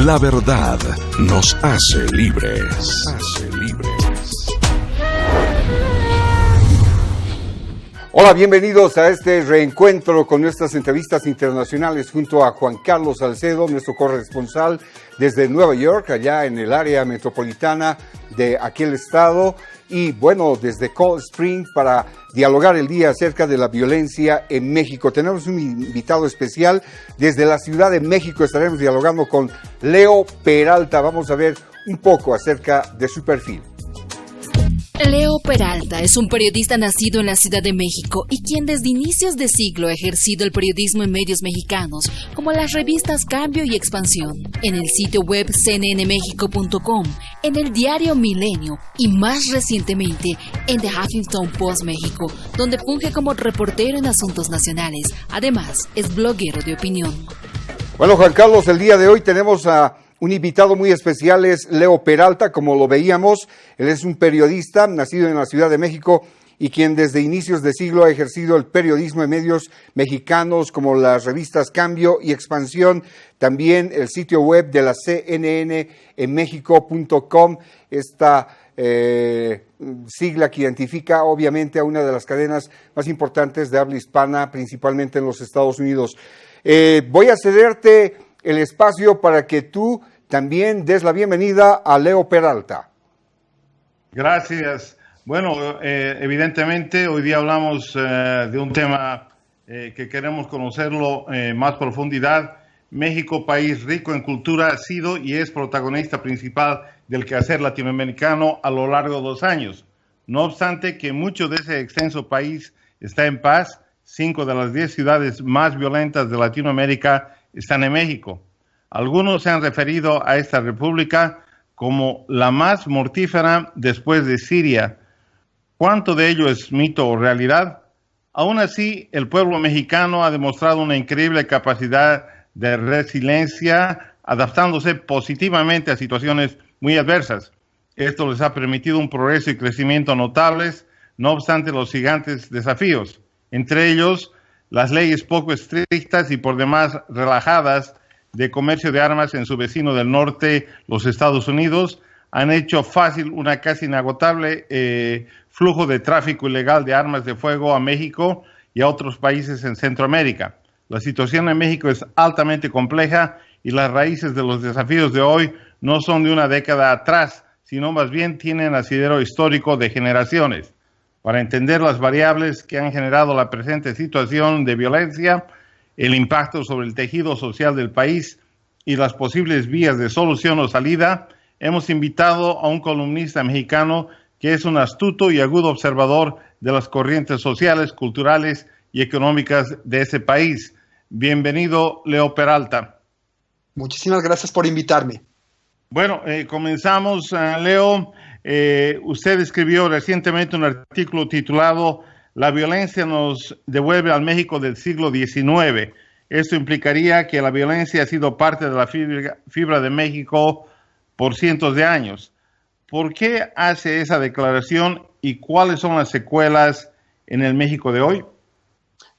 La verdad nos hace libres. Hola, bienvenidos a este reencuentro con nuestras entrevistas internacionales junto a Juan Carlos Salcedo, nuestro corresponsal desde Nueva York, allá en el área metropolitana de aquel estado, y bueno, desde Cold Spring para dialogar el día acerca de la violencia en México. Tenemos un invitado especial desde la Ciudad de México, estaremos dialogando con Leo Peralta. Vamos a ver un poco acerca de su perfil. Leo Peralta es un periodista nacido en la Ciudad de México y quien desde inicios de siglo ha ejercido el periodismo en medios mexicanos, como las revistas Cambio y Expansión, en el sitio web cnnmexico.com, en el diario Milenio y más recientemente en The Huffington Post México, donde funge como reportero en asuntos nacionales. Además, es bloguero de opinión. Bueno, Juan Carlos, el día de hoy tenemos a un invitado muy especial, es Leo Peralta, como lo veíamos. Él es un periodista nacido en la Ciudad de México y quien desde inicios de siglo ha ejercido el periodismo en medios mexicanos como las revistas Cambio y Expansión, también el sitio web de la CNN en México.com, esta sigla que identifica obviamente a una de las cadenas más importantes de habla hispana, principalmente en los Estados Unidos. Voy a cederte el espacio para que tú también des la bienvenida a Leo Peralta. Gracias. Bueno, evidentemente hoy día hablamos de un tema que queremos conocerlo más profundidad. México, país rico en cultura, ha sido y es protagonista principal del quehacer latinoamericano a lo largo de los años. No obstante que mucho de ese extenso país está en paz, 5 de las 10 ciudades más violentas de Latinoamérica están en México. Algunos se han referido a esta república como la más mortífera después de Siria. ¿Cuánto de ello es mito o realidad? Aún así, el pueblo mexicano ha demostrado una increíble capacidad de resiliencia, adaptándose positivamente a situaciones muy adversas. Esto les ha permitido un progreso y crecimiento notables, no obstante los gigantes desafíos, entre ellos las leyes poco estrictas y por demás relajadas de comercio de armas en su vecino del norte, los Estados Unidos, han hecho fácil una casi inagotable flujo de tráfico ilegal de armas de fuego a México y a otros países en Centroamérica. La situación en México es altamente compleja y las raíces de los desafíos de hoy no son de una década atrás, sino más bien tienen asidero histórico de generaciones. Para entender las variables que han generado la presente situación de violencia, el impacto sobre el tejido social del país y las posibles vías de solución o salida, hemos invitado a un columnista mexicano que es un astuto y agudo observador de las corrientes sociales, culturales y económicas de ese país. Bienvenido, Leo Peralta. Muchísimas gracias por invitarme. Bueno, comenzamos, Leo. Usted escribió recientemente un artículo titulado "La violencia nos devuelve al México del siglo XIX". Esto implicaría que la violencia ha sido parte de la fibra de México por cientos de años. ¿Por qué hace esa declaración y cuáles son las secuelas en el México de hoy?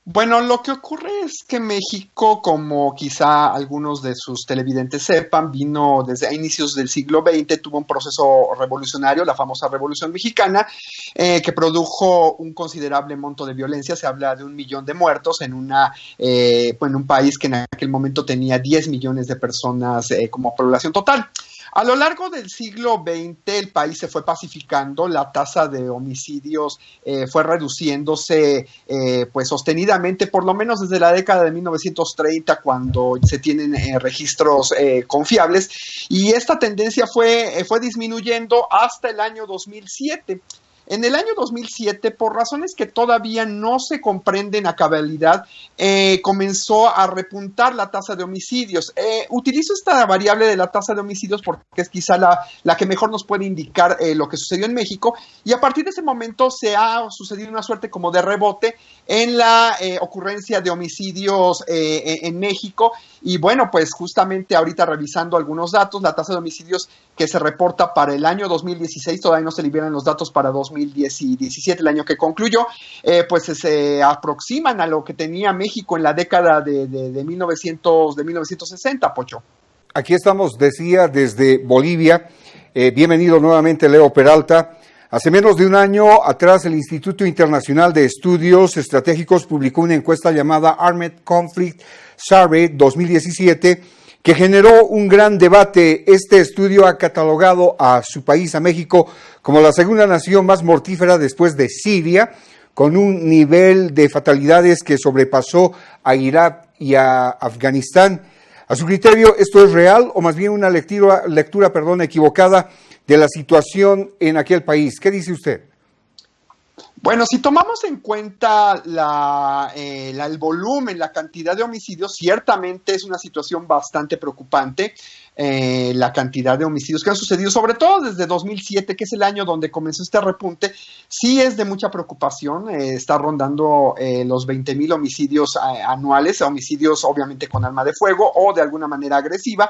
Bueno, lo que ocurre es que México, como quizá algunos de sus televidentes sepan, vino desde inicios del siglo XX, tuvo un proceso revolucionario, la famosa Revolución Mexicana, que produjo un considerable monto de violencia. Se habla de 1 millón de muertos en un país que en aquel momento tenía 10 millones de personas como población total. A lo largo del siglo XX el país se fue pacificando, la tasa de homicidios fue reduciéndose sostenidamente, por lo menos desde la década de 1930, cuando se tienen registros confiables, y esta tendencia fue disminuyendo hasta el año 2007. En el año 2007, por razones que todavía no se comprenden a cabalidad, comenzó a repuntar la tasa de homicidios. Utilizo esta variable de la tasa de homicidios porque es quizá la que mejor nos puede indicar lo que sucedió en México, y a partir de ese momento se ha sucedido una suerte como de rebote en la ocurrencia de homicidios en México. Y bueno, pues justamente ahorita revisando algunos datos, la tasa de homicidios que se reporta para el año 2016, todavía no se liberan los datos para 2017, el año que concluyó, pues se aproximan a lo que tenía México en la década de 1960, Pocho. Aquí estamos, decía, desde Bolivia. Bienvenido nuevamente, Leo Peralta. Hace menos de un año atrás, el Instituto Internacional de Estudios Estratégicos publicó una encuesta llamada Armed Conflict Survey 2017, que generó un gran debate. Este estudio ha catalogado a su país, a México, como la segunda nación más mortífera después de Siria, con un nivel de fatalidades que sobrepasó a Irak y a Afganistán. A su criterio, ¿esto es real o más bien una lectura equivocada de la situación en aquel país? ¿Qué dice usted? Bueno, si tomamos en cuenta el volumen, la cantidad de homicidios, ciertamente es una situación bastante preocupante. La cantidad de homicidios que han sucedido, sobre todo desde 2007, que es el año donde comenzó este repunte, sí es de mucha preocupación. Está rondando los 20,000 homicidios anuales, homicidios obviamente con arma de fuego o de alguna manera agresiva,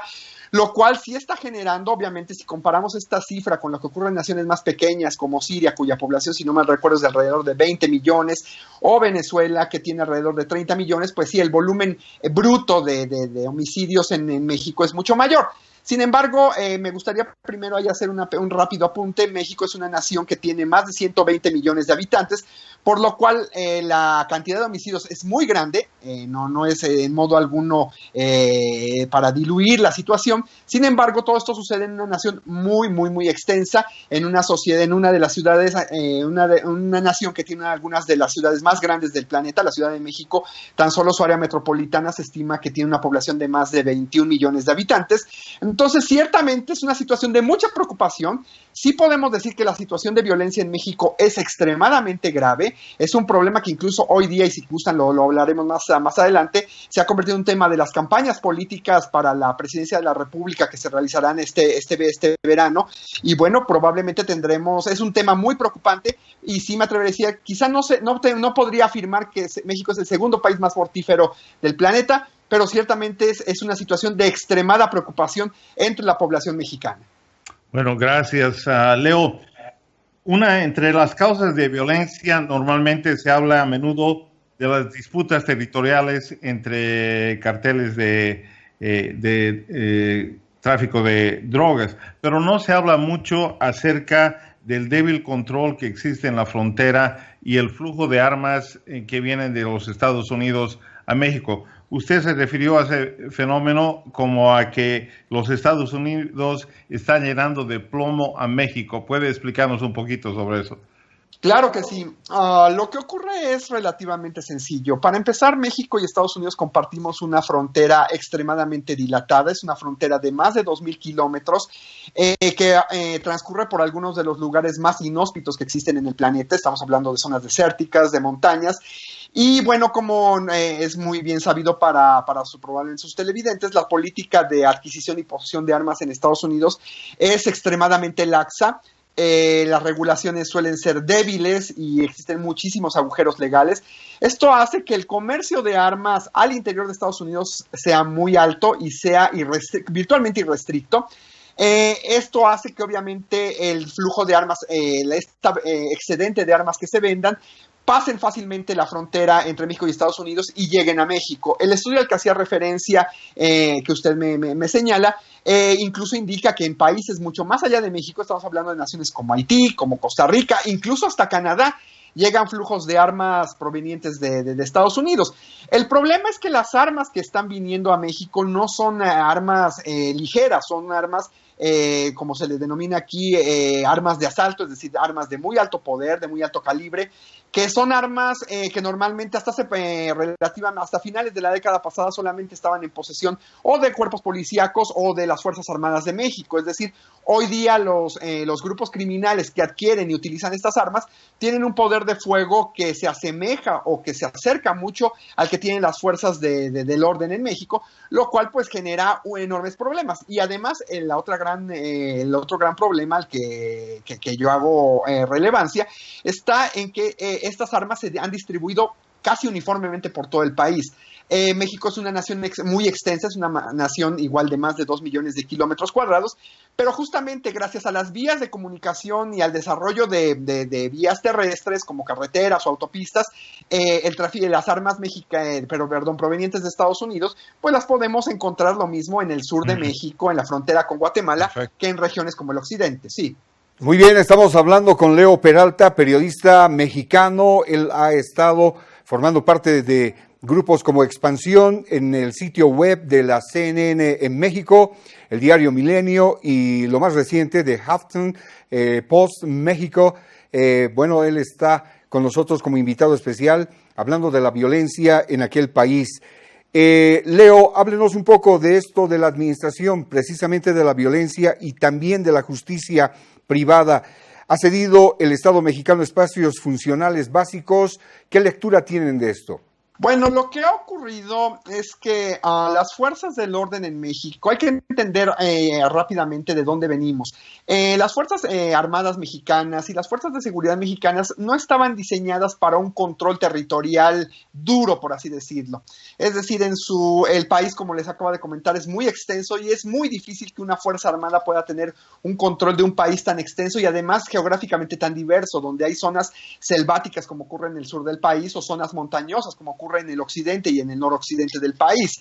lo cual sí está generando, obviamente, si comparamos esta cifra con lo que ocurre en naciones más pequeñas como Siria, cuya población, si no mal recuerdo, es de alrededor de 20 millones, o Venezuela, que tiene alrededor de 30 millones, pues sí, el volumen bruto de homicidios en México es mucho mayor. Sin embargo, me gustaría primero ahí hacer un rápido apunte. México es una nación que tiene más de 120 millones de habitantes, por lo cual la cantidad de homicidios es muy grande, no es en modo alguno para diluir la situación. Sin embargo, todo esto sucede en una nación muy, muy, muy extensa, en una sociedad, en una de las ciudades, una nación que tiene algunas de las ciudades más grandes del planeta, la Ciudad de México. Tan solo su área metropolitana se estima que tiene una población de más de 21 millones de habitantes. Entonces, ciertamente es una situación de mucha preocupación. Sí podemos decir que la situación de violencia en México es extremadamente grave. Es un problema que incluso hoy día, y si gustan lo hablaremos más adelante, se ha convertido en un tema de las campañas políticas para la presidencia de la República que se realizarán este verano. Y bueno, probablemente es un tema muy preocupante, y sí me atrevería a decir, quizá no podría afirmar que México es el segundo país más mortífero del planeta, pero ciertamente es una situación de extremada preocupación entre la población mexicana. Bueno, gracias, Leo. Entre las causas de violencia, normalmente se habla a menudo de las disputas territoriales entre carteles de tráfico de drogas, pero no se habla mucho acerca del débil control que existe en la frontera y el flujo de armas que vienen de los Estados Unidos a México. Usted se refirió a ese fenómeno como a que los Estados Unidos están llenando de plomo a México. ¿Puede explicarnos un poquito sobre eso? Claro que sí. Lo que ocurre es relativamente sencillo. Para empezar, México y Estados Unidos compartimos una frontera extremadamente dilatada. Es una frontera de más de 2,000 kilómetros que transcurre por algunos de los lugares más inhóspitos que existen en el planeta. Estamos hablando de zonas desérticas, de montañas. Y bueno, como es muy bien sabido probablemente sus televidentes, la política de adquisición y posesión de armas en Estados Unidos es extremadamente laxa. Las regulaciones suelen ser débiles y existen muchísimos agujeros legales. Esto hace que el comercio de armas al interior de Estados Unidos sea muy alto y sea virtualmente irrestricto. Esto hace que obviamente el flujo de armas, excedente de armas que se vendan, pasen fácilmente la frontera entre México y Estados Unidos y lleguen a México. El estudio al que hacía referencia, que usted me señala, incluso indica que en países mucho más allá de México, estamos hablando de naciones como Haití, como Costa Rica, incluso hasta Canadá, llegan flujos de armas provenientes de Estados Unidos. El problema es que las armas que están viniendo a México no son armas ligeras, son armas, como se les denomina aquí, armas de asalto, es decir, armas de muy alto poder, de muy alto calibre, que son armas que normalmente hasta finales de la década pasada solamente estaban en posesión o de cuerpos policíacos o de las Fuerzas Armadas de México. Es decir, hoy día los grupos criminales que adquieren y utilizan estas armas tienen un poder de fuego que se asemeja o que se acerca mucho al que tienen las fuerzas del orden en México, lo cual pues genera enormes problemas. Y además el otro gran problema al que yo hago relevancia está en que estas armas se han distribuido casi uniformemente por todo el país. México es una nación muy extensa, es una nación igual de más de 2 millones de kilómetros cuadrados, pero justamente gracias a las vías de comunicación y al desarrollo de vías terrestres como carreteras o autopistas, el tráfico de las armas provenientes de Estados Unidos, pues las podemos encontrar lo mismo en el sur de México, en la frontera con Guatemala, que en regiones como el occidente, sí. Muy bien, estamos hablando con Leo Peralta, periodista mexicano. Él ha estado formando parte de grupos como Expansión en el sitio web de la CNN en México, el diario Milenio y lo más reciente de Huffington Post México. Bueno, él está con nosotros como invitado especial hablando de la violencia en aquel país. Leo, háblenos un poco de esto de la administración, precisamente de la violencia y también de la justicia privada. ¿Ha cedido el Estado mexicano espacios funcionales básicos? ¿Qué lectura tienen de esto? Bueno, lo que ha ocurrido es que las fuerzas del orden en México, hay que entender rápidamente de dónde venimos. Las fuerzas armadas mexicanas y las fuerzas de seguridad mexicanas no estaban diseñadas para un control territorial duro, por así decirlo. Es decir, el país, como les acabo de comentar, es muy extenso y es muy difícil que una fuerza armada pueda tener un control de un país tan extenso y además geográficamente tan diverso, donde hay zonas selváticas como ocurre en el sur del país o zonas montañosas como ocurre en el occidente y en el noroccidente del país.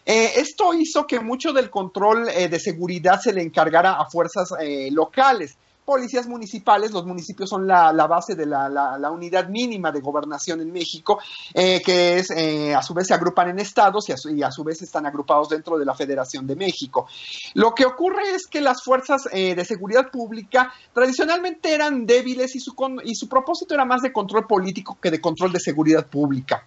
Esto hizo que mucho del control de seguridad se le encargara a fuerzas locales, policías municipales. Los municipios son la base de la unidad mínima de gobernación en México, que es, a su vez se agrupan en estados y a su vez están agrupados dentro de la Federación de México. Lo que ocurre es que las fuerzas de seguridad pública tradicionalmente eran débiles y su propósito era más de control político que de control de seguridad pública.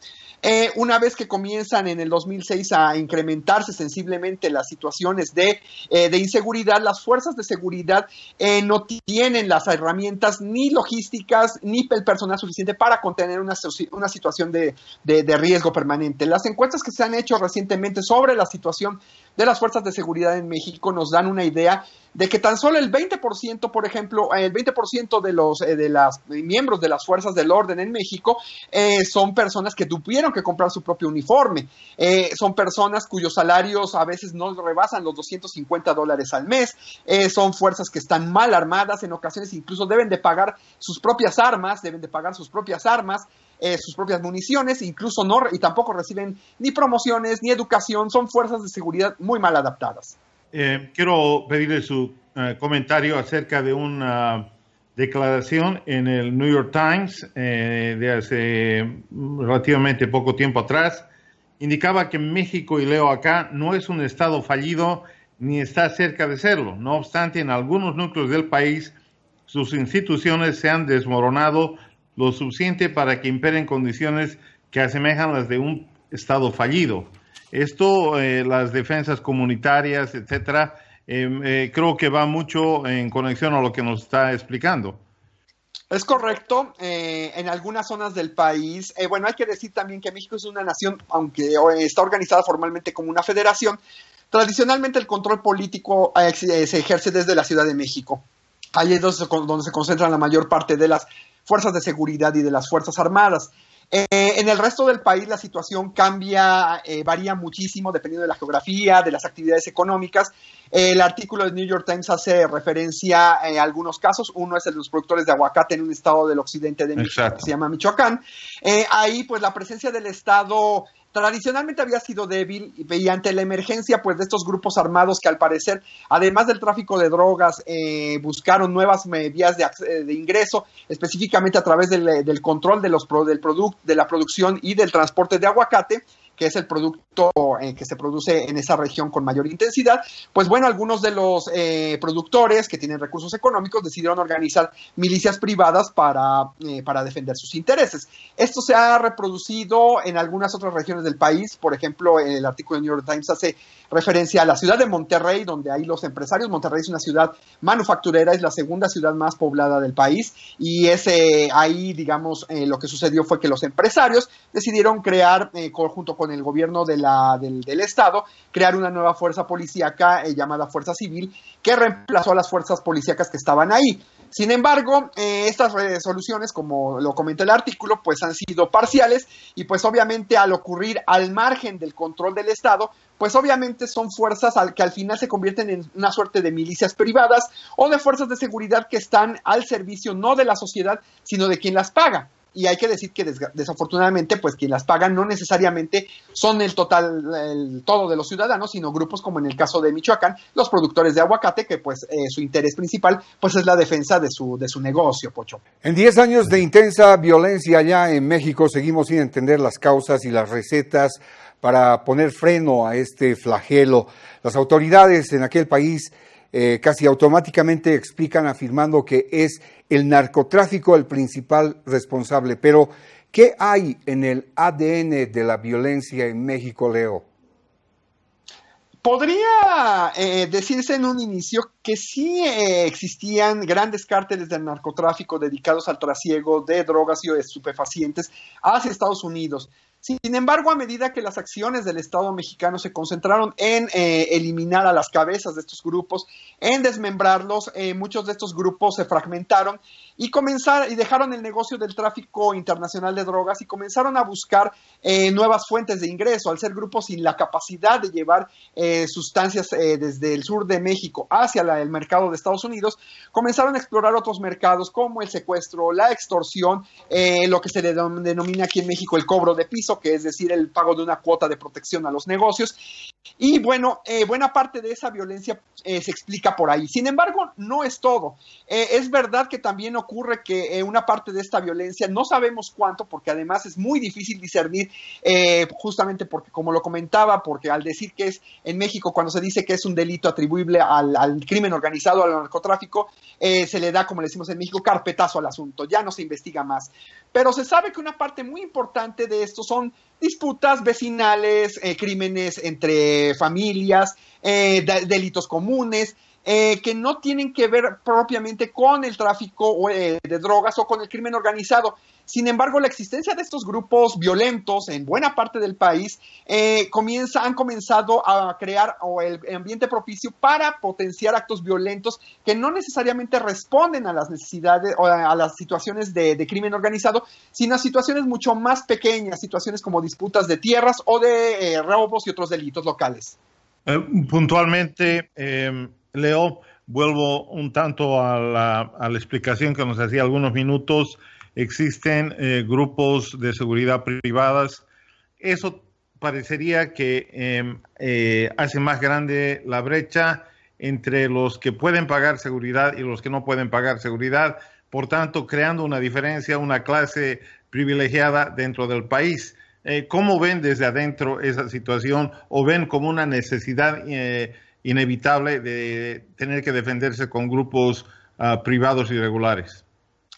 Una vez que comienzan en el 2006 a incrementarse sensiblemente las situaciones de inseguridad, las fuerzas de seguridad no tienen las herramientas ni logísticas ni el personal suficiente para contener una situación de riesgo permanente. Las encuestas que se han hecho recientemente sobre la situación de las fuerzas de seguridad en México nos dan una idea de que tan solo el 20%, por ejemplo, el 20% de los miembros de las fuerzas del orden en México son personas que tuvieron que comprar su propio uniforme. Son personas cuyos salarios a veces no rebasan los $250 al mes. Son fuerzas que están mal armadas, en ocasiones incluso deben de pagar sus propias armas, sus propias municiones, incluso y tampoco reciben ni promociones ni educación. Son fuerzas de seguridad muy mal adaptadas. Quiero pedirle su comentario acerca de una declaración en el New York Times de hace relativamente poco tiempo atrás. Indicaba que México, y leo acá, no es un estado fallido ni está cerca de serlo. No obstante, en algunos núcleos del país sus instituciones se han desmoronado lo suficiente para que imperen condiciones que asemejan las de un estado fallido. Esto, las defensas comunitarias, etcétera, creo que va mucho en conexión a lo que nos está explicando. Es correcto. En algunas zonas del país, bueno, hay que decir también que México es una nación, aunque está organizada formalmente como una federación, tradicionalmente el control político se ejerce desde la Ciudad de México. Ahí es donde se concentran la mayor parte de las fuerzas de seguridad y de las fuerzas armadas. En el resto del país la situación varía muchísimo dependiendo de la geografía, de las actividades económicas. El artículo de New York Times hace referencia a algunos casos. Uno es el de los productores de aguacate en un estado del occidente de México que se llama Michoacán. Ahí pues la presencia del Estado tradicionalmente había sido débil y ante la emergencia pues de estos grupos armados que al parecer, además del tráfico de drogas, buscaron nuevas vías de ingreso, específicamente a través del control de la producción y del transporte de aguacate, que es el producto que se produce en esa región con mayor intensidad. Pues bueno, algunos de los productores que tienen recursos económicos decidieron organizar milicias privadas para defender sus intereses. Esto se ha reproducido en algunas otras regiones del país. Por ejemplo, el artículo de New York Times hace referencia a la ciudad de Monterrey, donde hay los empresarios. Monterrey es una ciudad manufacturera, es la segunda ciudad más poblada del país, y ahí, digamos, lo que sucedió fue que los empresarios decidieron crear, junto con el gobierno del estado, crear una nueva fuerza policíaca llamada Fuerza Civil, que reemplazó a las fuerzas policíacas que estaban ahí. Sin embargo, estas resoluciones, como lo comenta el artículo, pues han sido parciales y pues obviamente al ocurrir al margen del control del Estado, pues obviamente son fuerzas que al final se convierten en una suerte de milicias privadas o de fuerzas de seguridad que están al servicio no de la sociedad, sino de quien las paga. Y hay que decir que desafortunadamente, pues quien las pagan no necesariamente son el todo de los ciudadanos, sino grupos como en el caso de Michoacán, los productores de aguacate, que pues su interés principal pues es la defensa de su negocio, Pocho. En 10 años de intensa violencia allá en México, seguimos sin entender las causas y las recetas para poner freno a este flagelo. Las autoridades en aquel país casi automáticamente explican afirmando que es el narcotráfico el principal responsable. Pero, ¿qué hay en el ADN de la violencia en México, Leo? Podría decirse en un inicio que sí existían grandes cárteles del narcotráfico dedicados al trasiego de drogas y estupefacientes hacia Estados Unidos. Sin embargo, a medida que las acciones del Estado mexicano se concentraron en eliminar a las cabezas de estos grupos, en desmembrarlos, muchos de estos grupos se fragmentaron y dejaron el negocio del tráfico internacional de drogas y comenzaron a buscar nuevas fuentes de ingreso. Al ser grupos sin la capacidad de llevar sustancias desde el sur de México hacia el mercado de Estados Unidos, comenzaron a explorar otros mercados como el secuestro, la extorsión, lo que se denomina aquí en México el cobro de piso, que es decir, el pago de una cuota de protección a los negocios. Y bueno, buena parte de esa violencia se explica por ahí. Sin embargo, no es todo. Es verdad que también ocurre que una parte de esta violencia, no sabemos cuánto, porque además es muy difícil discernir, justamente porque, como lo comentaba, porque al decir que es en México, cuando se dice que es un delito atribuible al crimen organizado, al narcotráfico, se le da, como le decimos en México, carpetazo al asunto, ya no se investiga más. Pero se sabe que una parte muy importante de esto son disputas vecinales, crímenes entre familias, delitos comunes, que no tienen que ver propiamente con el tráfico de drogas o con el crimen organizado. Sin embargo, la existencia de estos grupos violentos en buena parte del país han comenzado a crear el ambiente propicio para potenciar actos violentos que no necesariamente responden a las necesidades o a las situaciones de crimen organizado, sino a situaciones mucho más pequeñas, situaciones como disputas de tierras o de robos y otros delitos locales. Puntualmente, Leo, vuelvo un tanto a la explicación que nos hacía algunos minutos. Existen grupos de seguridad privadas. Eso parecería que hace más grande la brecha entre los que pueden pagar seguridad y los que no pueden pagar seguridad, por tanto, creando una diferencia, una clase privilegiada dentro del país. ¿Cómo ven desde adentro esa situación o ven como una necesidad inevitable de tener que defenderse con grupos privados irregulares?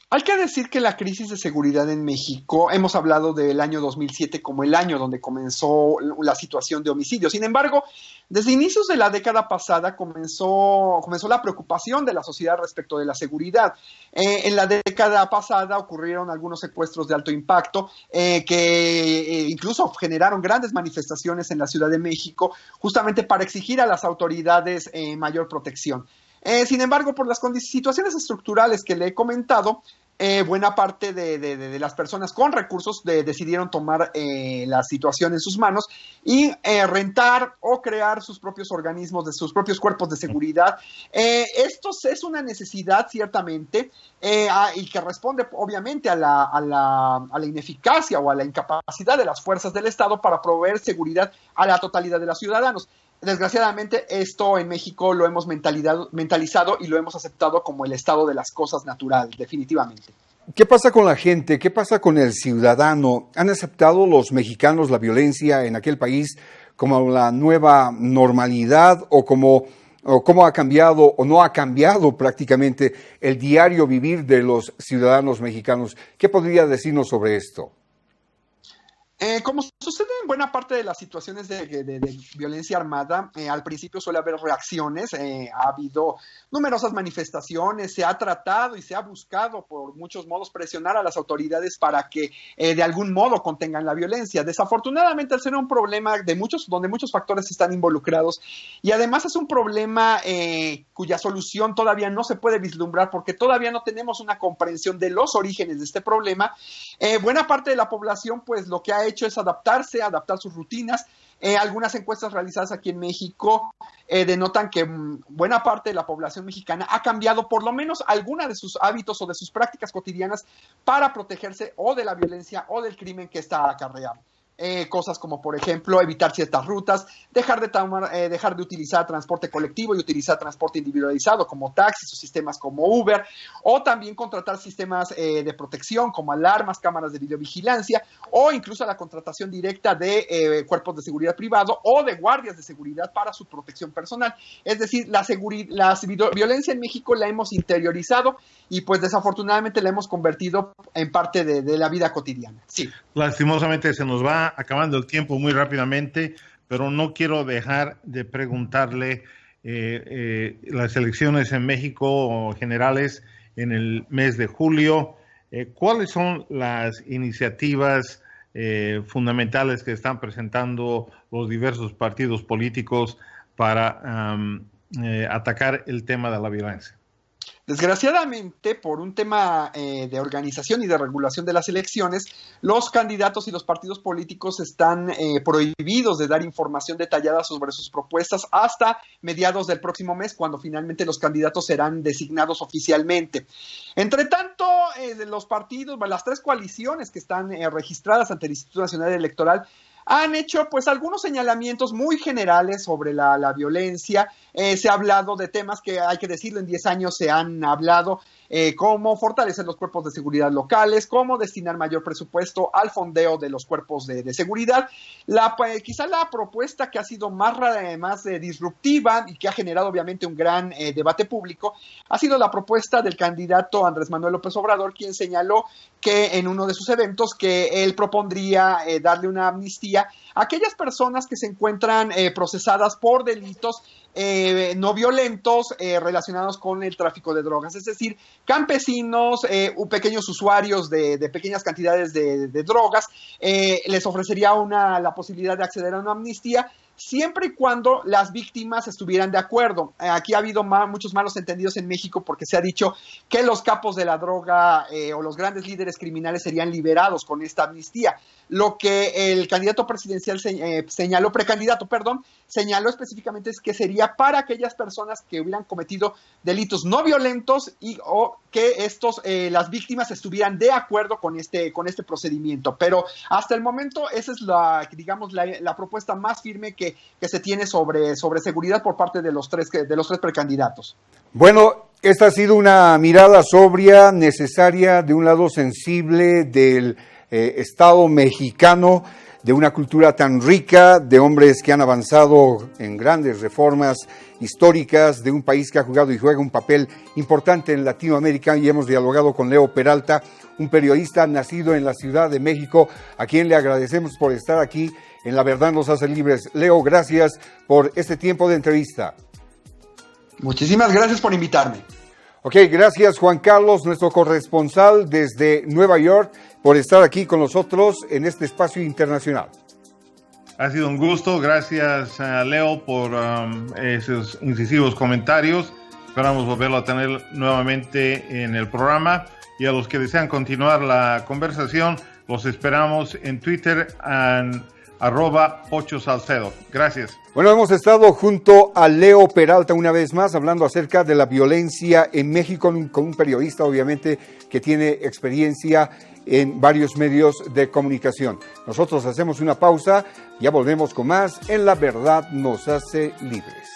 Hay que decir que la crisis de seguridad en México, hemos hablado del año 2007 como el año donde comenzó la situación de homicidios. Sin embargo, desde inicios de la década pasada comenzó la preocupación de la sociedad respecto de la seguridad. En la década pasada ocurrieron algunos secuestros de alto impacto que incluso generaron grandes manifestaciones en la Ciudad de México, justamente para exigir a las autoridades mayor protección. Sin embargo, por las situaciones estructurales que le he comentado, buena parte de las personas con recursos decidieron tomar la situación en sus manos y rentar o crear sus propios organismos, de sus propios cuerpos de seguridad. Esto es una necesidad, ciertamente, y que responde obviamente a la ineficacia o a la incapacidad de las fuerzas del Estado para proveer seguridad a la totalidad de los ciudadanos. Desgraciadamente, esto en México lo hemos mentalizado y lo hemos aceptado como el estado de las cosas natural, definitivamente. ¿Qué pasa con la gente? ¿Qué pasa con el ciudadano? ¿Han aceptado los mexicanos la violencia en aquel país como la nueva normalidad o cómo ha cambiado o no ha cambiado prácticamente el diario vivir de los ciudadanos mexicanos? ¿Qué podría decirnos sobre esto? Como sucede en buena parte de las situaciones de violencia armada, al principio suele haber reacciones, ha habido numerosas manifestaciones, se ha tratado y se ha buscado por muchos modos presionar a las autoridades para que de algún modo contengan la violencia. Desafortunadamente, al ser un problema donde muchos factores están involucrados y además es un problema cuya solución todavía no se puede vislumbrar porque todavía no tenemos una comprensión de los orígenes de este problema, buena parte de la población pues lo que ha hecho es adaptar sus rutinas. Algunas encuestas realizadas aquí en México denotan que buena parte de la población mexicana ha cambiado por lo menos alguna de sus hábitos o de sus prácticas cotidianas para protegerse o de la violencia o del crimen que está acarreando. Cosas como, por ejemplo, evitar ciertas rutas, dejar de utilizar transporte colectivo y utilizar transporte individualizado como taxis o sistemas como Uber, o también contratar sistemas de protección como alarmas, cámaras de videovigilancia, o incluso la contratación directa de cuerpos de seguridad privado o de guardias de seguridad para su protección personal. Es decir, la violencia en México la hemos interiorizado y pues desafortunadamente la hemos convertido en parte de la vida cotidiana. Sí. Lastimosamente se nos va acabando el tiempo muy rápidamente, pero no quiero dejar de preguntarle las elecciones en México generales en el mes de julio. ¿Cuáles son las iniciativas fundamentales que están presentando los diversos partidos políticos para atacar el tema de la violencia? Desgraciadamente, por un tema de organización y de regulación de las elecciones, los candidatos y los partidos políticos están prohibidos de dar información detallada sobre sus propuestas hasta mediados del próximo mes, cuando finalmente los candidatos serán designados oficialmente. Entre tanto, los partidos, las tres coaliciones que están registradas ante el Instituto Nacional Electoral, han hecho pues algunos señalamientos muy generales sobre la violencia. Se ha hablado de temas que, hay que decirlo, en 10 años se han hablado, cómo fortalecer los cuerpos de seguridad locales, cómo destinar mayor presupuesto al fondeo de los cuerpos de seguridad. Quizá la propuesta que ha sido más disruptiva y que ha generado obviamente un gran debate público ha sido la propuesta del candidato Andrés Manuel López Obrador, quien señaló que en uno de sus eventos que él propondría darle una amnistía a aquellas personas que se encuentran procesadas por delitos no violentos relacionados con el tráfico de drogas, es decir, campesinos, pequeños usuarios de pequeñas cantidades de drogas, les ofrecería la posibilidad de acceder a una amnistía siempre y cuando las víctimas estuvieran de acuerdo. Aquí ha habido muchos malos entendidos en México porque se ha dicho que los capos de la droga o los grandes líderes criminales serían liberados con esta amnistía. Lo que el candidato presidencial señaló específicamente es que sería para aquellas personas que hubieran cometido delitos no violentos o que las víctimas estuvieran de acuerdo con este procedimiento. Pero hasta el momento esa es la propuesta más firme que se tiene sobre seguridad por parte de los tres precandidatos. Bueno, esta ha sido una mirada sobria, necesaria, de un lado sensible del Estado mexicano, de una cultura tan rica, de hombres que han avanzado en grandes reformas históricas, de un país que ha jugado y juega un papel importante en Latinoamérica, y hemos dialogado con Leo Peralta, un periodista nacido en la Ciudad de México, a quien le agradecemos por estar aquí en La Verdad Nos Hace Libres. Leo, gracias por este tiempo de entrevista. Muchísimas gracias por invitarme. Ok, gracias Juan Carlos, nuestro corresponsal desde Nueva York, por estar aquí con nosotros en este espacio internacional. Ha sido un gusto, gracias Leo por esos incisivos comentarios. Esperamos volverlo a tener nuevamente en el programa, y a los que desean continuar la conversación, los esperamos en Twitter @PochoSalcedo. Gracias. Bueno, hemos estado junto a Leo Peralta una vez más hablando acerca de la violencia en México con un periodista obviamente que tiene experiencia en varios medios de comunicación. Nosotros hacemos una pausa, ya volvemos con más en La Verdad Nos Hace Libres.